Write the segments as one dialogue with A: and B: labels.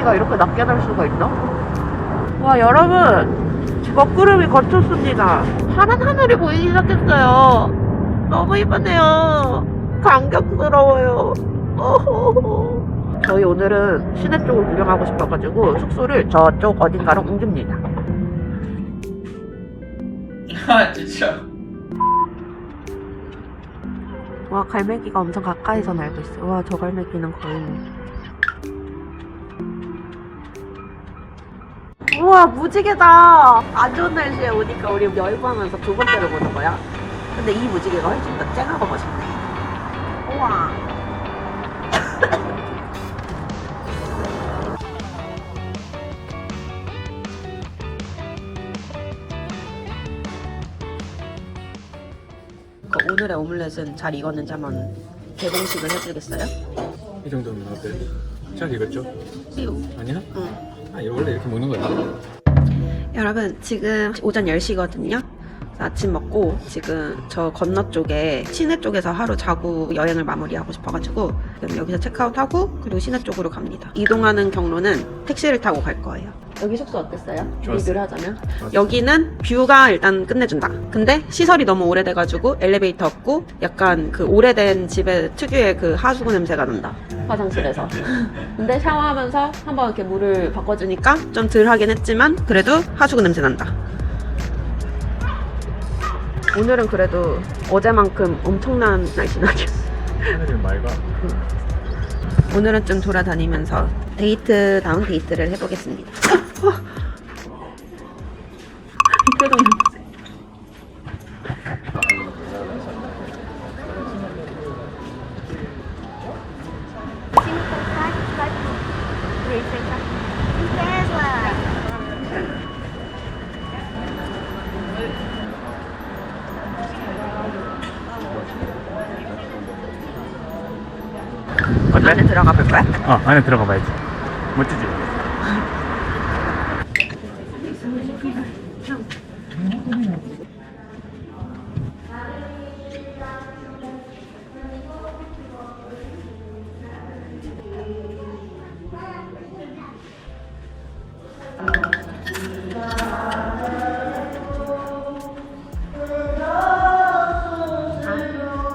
A: 갈매기가 이렇게 낮게 날 수가 있나? 와, 여러분, 먹구름이 걷혔습니다. 파란 하늘이 보이기 시작했어요. 너무 이쁘네요. 감격스러워요. 어허허. 저희 오늘은 시내 쪽을 구경하고 싶어가지고 숙소를 저쪽 어딘가로 옮깁니다.
B: 아 진짜.
A: 와, 갈매기가 엄청 가까이서 날고 있어요. 와, 저 갈매기는 거의 우와, 무지개다. 안 좋은 날씨에 오니까 우리 여행하면서 두 번째로 보는 거야. 근데 이 무지개가 훨씬 더 쨍하고 멋있네. 우와. 오늘의 오믈렛은 잘 익었는지 한번 개봉식을 해주겠어요?
B: 이 정도면 어때? 잘 익었죠?
A: 띠우.
B: 아니야?
A: 응.
B: 아 원래 이렇게 먹는 거야.
A: 여러분, 지금 오전 10시거든요. 아침 먹고 지금 저 건너 쪽에 시내 쪽에서 하루 자고 여행을 마무리하고 싶어가지고 지금 여기서 체크아웃하고 그리고 시내 쪽으로 갑니다. 이동하는 경로는 택시를 타고 갈 거예요. 여기 숙소 어땠어요?
B: 좋았어요.
A: 리뷰를 하자면
B: 좋았어요.
A: 여기는 뷰가 일단 끝내준다. 근데 시설이 너무 오래돼가지고 엘리베이터 없고 약간 그 오래된 집의 특유의 그 하수구 냄새가 난다. 화장실에서. 근데 샤워하면서 한번 이렇게 물을 바꿔주니까 좀 덜 하긴 했지만 그래도 하수구 냄새 난다. 오늘은 그래도 어제만큼 엄청난 날씨는 아니야.
B: 하늘이 맑아.
A: 오늘은 좀 돌아다니면서 데이트다운 데이트를 해보겠습니다. 표정 보세요.
B: 어때?
A: 안에 들어가 볼 거야?
B: 안에 들어가 봐야지. 멋지지?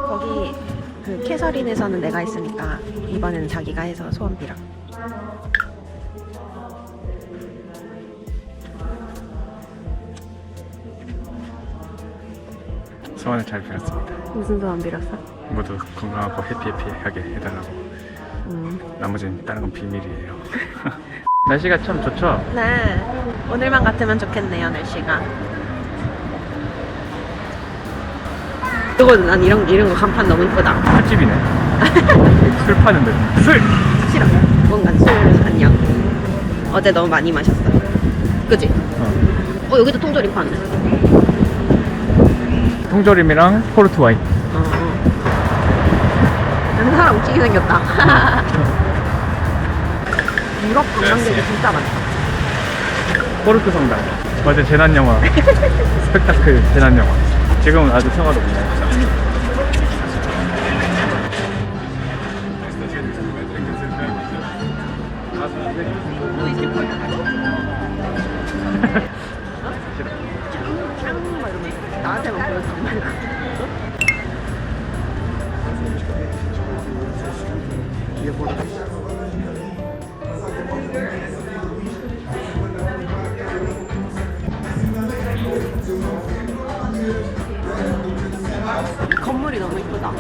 A: 거기 그 캐서린에서는 내가 있으니까 이번에는 자기가 해서 소원 빌어.
B: 소원을 잘 빌었습니다.
A: 무슨 소원 빌었어?
B: 모두 건강하고 해피해피하게 해달라고. 나머지는 다른 건 비밀이에요. 날씨가 참 좋죠?
A: 네, 오늘만 같으면 좋겠네요, 날씨가. 그리고 난 이런 거 간판 너무 이쁘다.
B: 횟집이네. 술 파는데. 술!
A: 싫어. 뭔가 술 안녕. 어제 너무 많이 마셨어. 그지? 여기도 통조림 파네.
B: 통조림이랑 포르투 와인.
A: 사람 웃기게 생겼다. 유럽 관광객이 진짜 많다.
B: 포르투 성당. 어제 재난 영화. 스펙타클 재난 영화. 지금은 아주 평화롭네요.
A: 나한테만 보여주지 말고. 건물이 너무 이쁘다.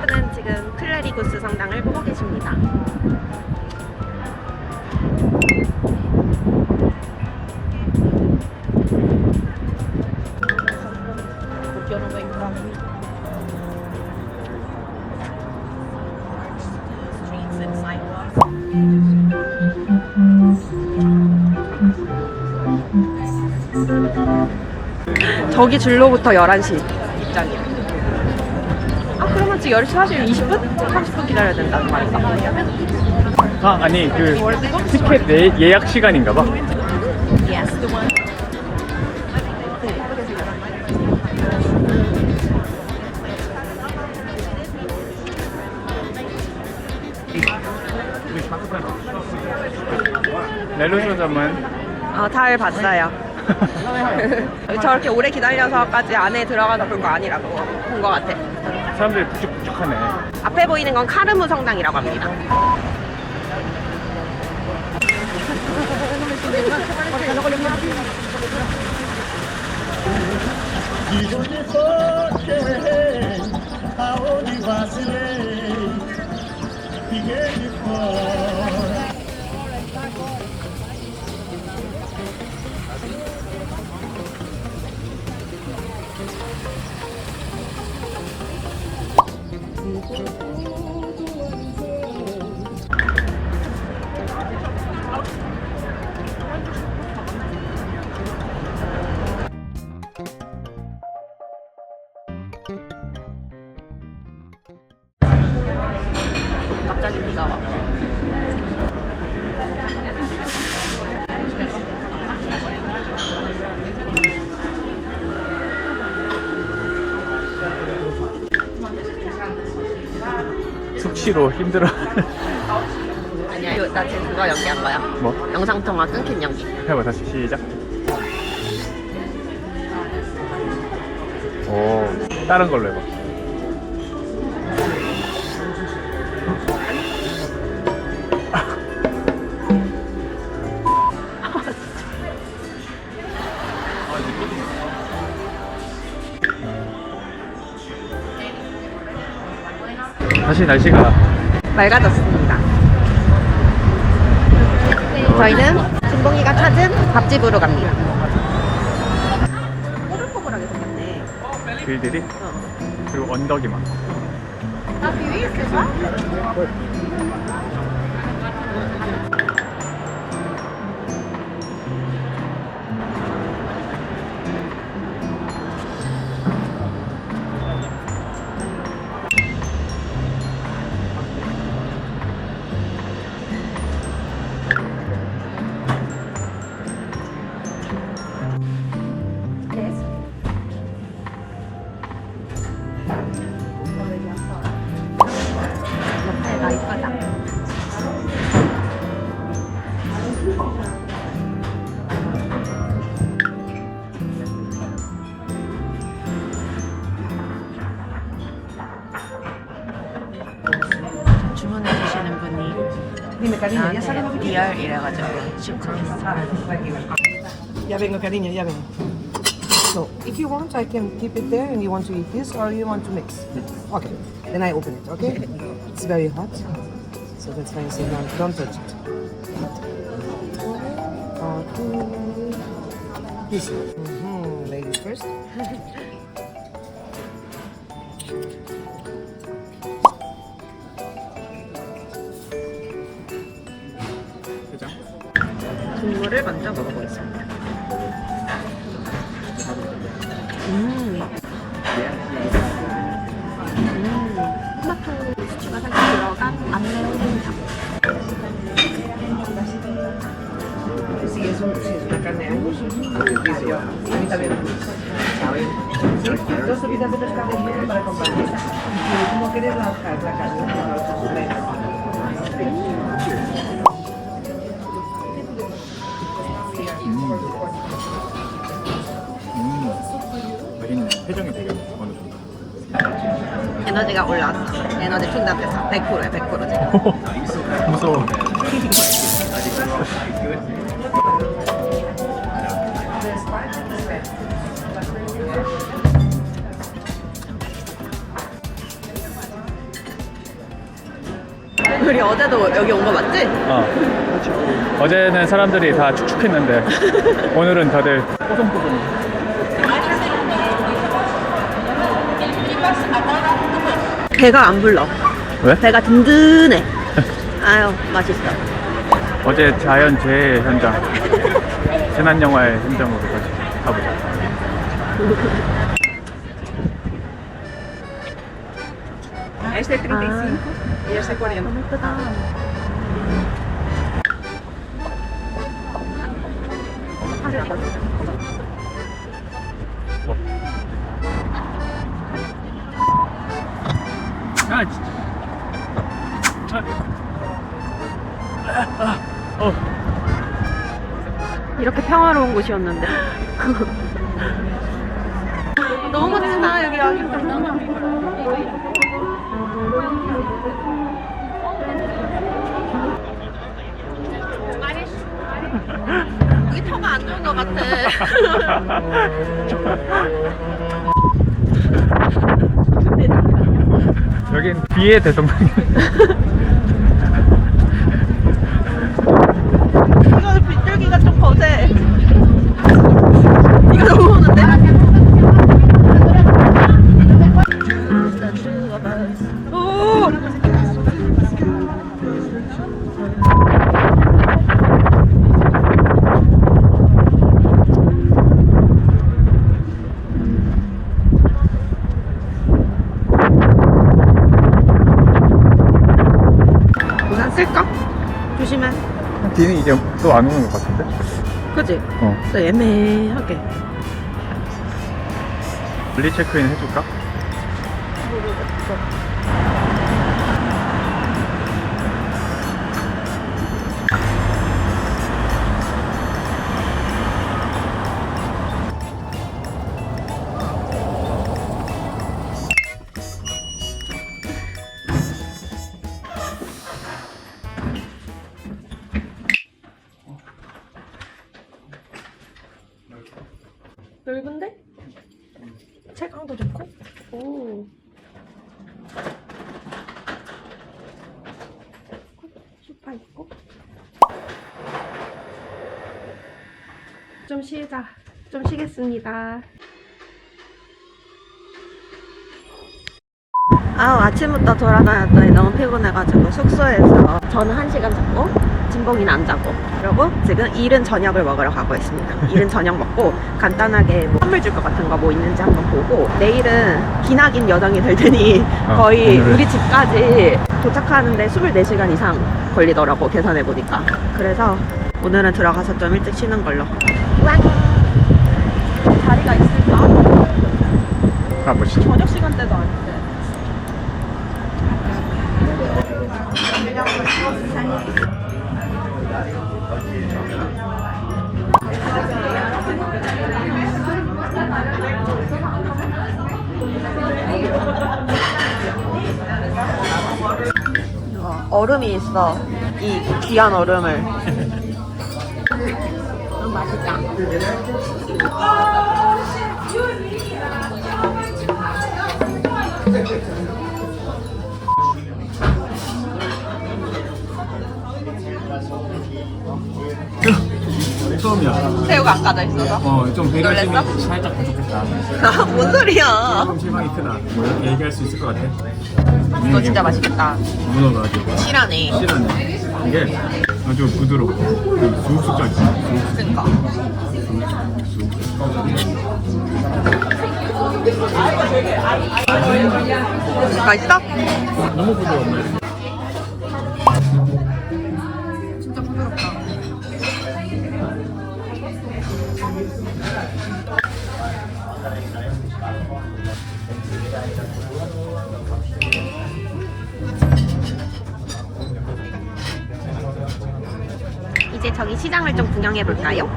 A: 저는 지금 클레리구스 성당을 보고 계십니다. 저기 줄로부터 11시 입장이야. 아, 그러면 지금 10시 20분? 30분 기다려야 된다는 말인가?
B: 아 아니 그 티켓 예약 시간인가 봐.
A: Yes, the one.
B: 멜로쇼점은
A: 달 봤어요. 저렇게 오래 기다려서까지 안에 들어가서 볼 거 아니라고 본 거 같아.
B: 사람들이 북적북적하네.
A: 앞에 보이는 건 카르무 성당이라고 합니다. 갑자기 비가 와.
B: 숙취로 힘들어.
A: 아니야, 나 지금 그거 연기한 거야.
B: 뭐?
A: 영상통화 끊긴 연기.
B: 해봐 다시 시작. 오 다른 걸로 해봐. 다시 날씨가
A: 맑아졌습니다. 저희는 진봉이가 찾은 밥집으로 갑니다. 꼬불꼬불하게 생겼네.
B: 길들이 그리고 언덕이 많고.
A: 옆에가 이거다. 주문해 주시는 분이 나한테 리얼 이래가지고 신청했어.
C: Ya vengo, cariño, ya vengo. So, if you want, I can keep it there and you want to eat this or you want to mix. Okay, then I open it, okay? It's very hot, so that's why I say don't touch it. Okay. This one. Ladies first.
B: 그죠?
A: 국물을 먼저 먹어보겠습니다. 토마토 스튜가 살짝 들어간 안 매운 생강.
C: Sí, es una carne angus. A mí también. Dos sopitas de pescado para compartir. ¿Cómo quieres la carne?
B: 맛있네. 표정이 되게 어느 정도.
A: 에너지가 올라왔어. 에너지 충전됐어. 100%야, 100% 지금.
B: 무서워.
A: 우리 어제도 여기 온 거 맞지?
B: 어제는 사람들이 다 축축했는데 오늘은 다들 뽀송뽀송.
A: 배가 안 불러.
B: 왜?
A: 배가 든든해. 아유, 맛있어.
B: 어제 자연 재해 현장, 재난 영화의 현장으로 다시 가보자.
C: Este es 35 y ese 40.
A: 너무 예쁘다.
B: 아 진짜.
A: 이렇게 평화로운 곳이었는데. 너무 멋지다 여기 아기. 여기 터가 안 좋은 것 같아.
B: 여긴 비의 대성당.
A: 이거 빗줄기가 좀 거세. 이거 너무 오는데? 오! 우산 쓸까? 조심해.
B: 비는 이제 또 안 오는 것 같은데?
A: 그치?
B: 어.
A: 또 애매하게.
B: 분리 체크인 해줄까?
A: 넓은데?
C: 책강도 좋고.
A: 오. 소파 있고. 좀 쉬자. 좀 쉬겠습니다. 아침부터 돌아다녔더니 너무 피곤해가지고 숙소에서 저는 1시간 자고 진봉이는 안 자고, 그리고 지금 이른 저녁을 먹으러 가고 있습니다. 이른 저녁 먹고 간단하게 뭐 선물 줄 것 같은 거 뭐 있는지 한번 보고, 내일은 기나긴 여정이 될 테니 거의
B: 오늘은.
A: 우리 집까지 도착하는데 24시간 이상 걸리더라고, 계산해보니까. 그래서 오늘은 들어가서 좀 일찍 쉬는 걸로. 우왕! 자리가 있을까?
B: 가보시죠.
A: 저녁 시간대도 아닌데. 얼음이 있어. 이 귀한 얼음을. 너무 맛있다.
B: 처음이야.
A: 새우가 안 까져 있어서.
B: 좀
A: 배려심이
B: 살짝 부족했다.
A: 뭔 소리야.
B: 조금 실망이 크다. 뭐 이렇게 얘기할 수 있을 것 같아.
A: 이거 진짜 맛있겠다.
B: 문어가 아주
A: 실하네.
B: 실하네. 이게 아주 부드럽고 쑥쑥하지.
A: 그니까. 맛있어?
B: 너무 부드럽네.
A: 진짜 부드럽다. 이제 저기 시장을 좀 구경해 볼까요?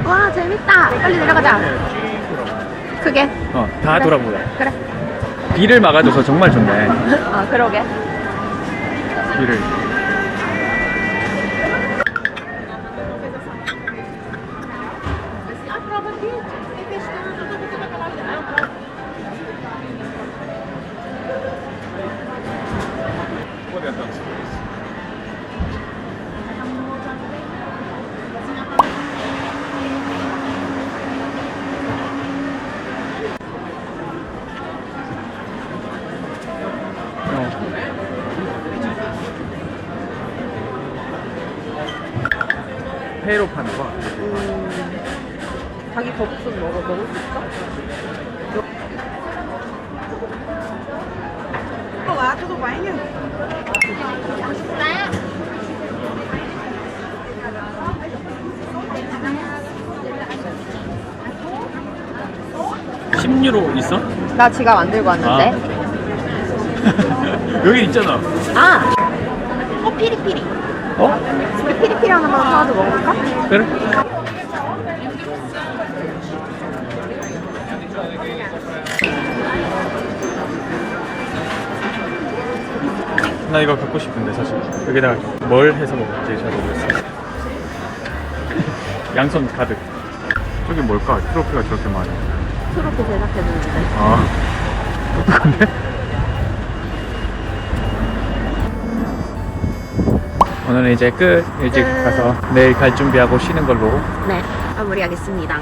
A: 와 재밌다. 빨리 내려가자. 크게.
B: 다
A: 그래.
B: 돌아보자.
A: 그래.
B: 비를 막아줘서 정말 좋네.
A: 아 그러게.
B: 비를. 회로 파는 거.
A: 자기 거북선 먹을 수 있어?
C: Olá, tudo bem?
B: 네. 10유로 있어?
A: 나 지갑 안 들고 왔는데.
B: 여기 있잖아.
A: 아! 피리피리.
B: 어?
A: 우리 피리피리 하나만 사와서 먹을까?
B: 그래? 나 이거 갖고 싶은데 사실 여기다가 뭘 해서 먹을지 잘 모르겠어. 양손 가득. 저기 뭘까? 트로피가 저렇게 많아.
A: 트로피 제작해주는데.
B: 아. 근데? 오늘은 이제 끝. 일찍
A: 끝.
B: 가서 내일 갈 준비하고 쉬는 걸로.
A: 네, 마무리하겠습니다.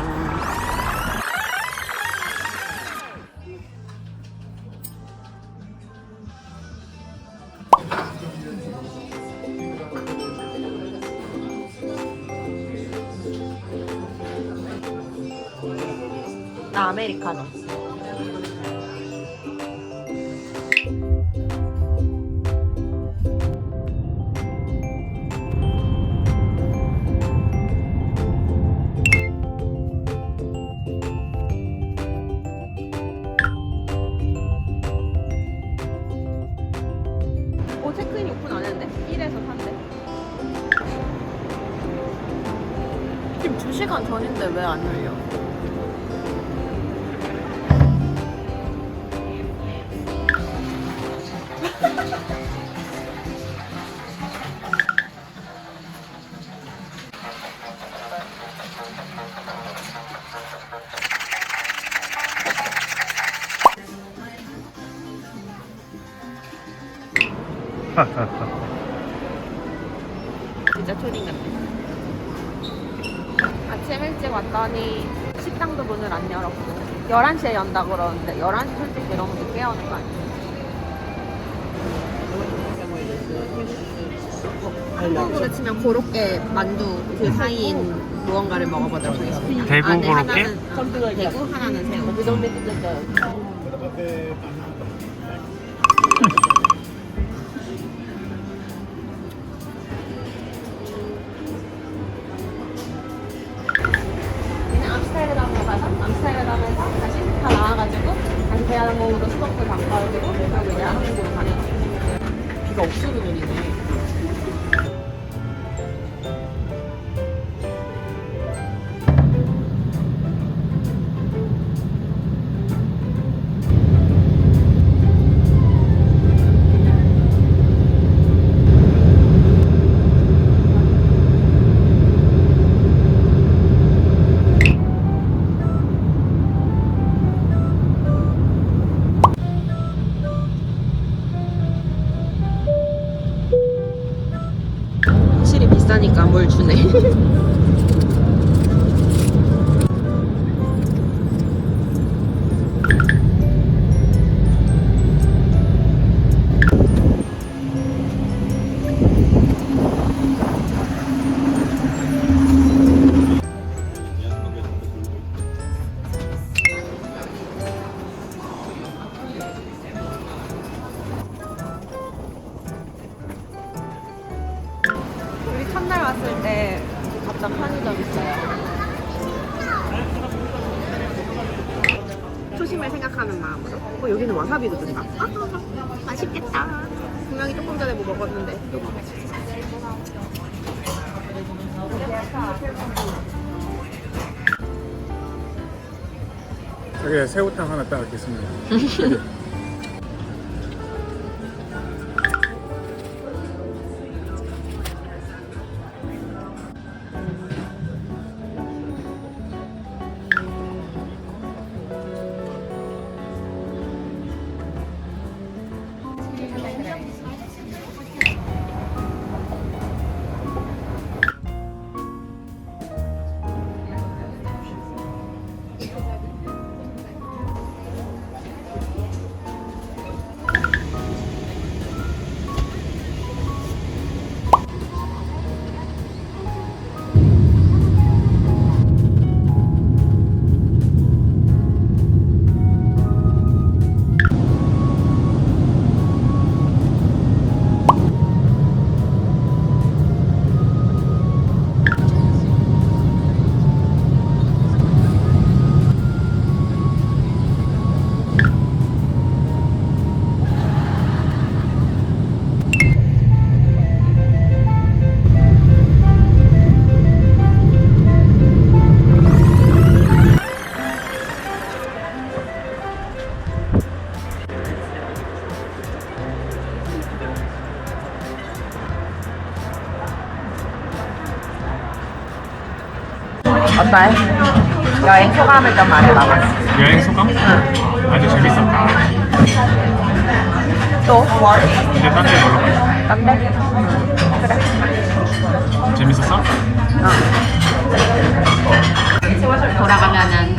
A: 나 아메리카노. 체크인이 오픈 안 했는데? 1에서 산대. 지금 2시간 전인데 왜 안 열려? 진짜 초딩 같아. 아침 일찍 왔더니 식당도 문을 안 열었고 11시에 연다고 그러는데 11시 솔직히 너무 늦게 오는 거 아니야? 한국으로 치면 고로케 만두 그 사이인 무언가를 먹어보도록 하겠습니다.
B: 대구
A: 안에
B: 고로케?
A: 하나는 대구, 하나는 새우. 그냥 암스테르담으로 가서 암스테르담에서 다시 다 나와가지고 다시 대한항공으로 수도권 바꿔가지고 그리고 이제 한국으로 가는 거야. 비가 옥수수 눈이네. 확실히 비싸니까 뭘 주네. 우리 첫날 왔을 때 갔던 편의점 있어요. 초심을 생각하는 마음으로. 여기는 와사비도 준다. 맛있겠다. 분명히 조금 전에 뭐 먹었는데.
B: 여기 새우탕 하나 따르겠습니다.
A: 어떤가요? 여행 소감을 좀 말해봐봐.
B: 여행 소감? 아주 재밌었다.
A: 또?
B: 이제 딴 데 놀러 가자.
A: 딴 데? 그래.
B: 재밌었어?
A: 돌아가면은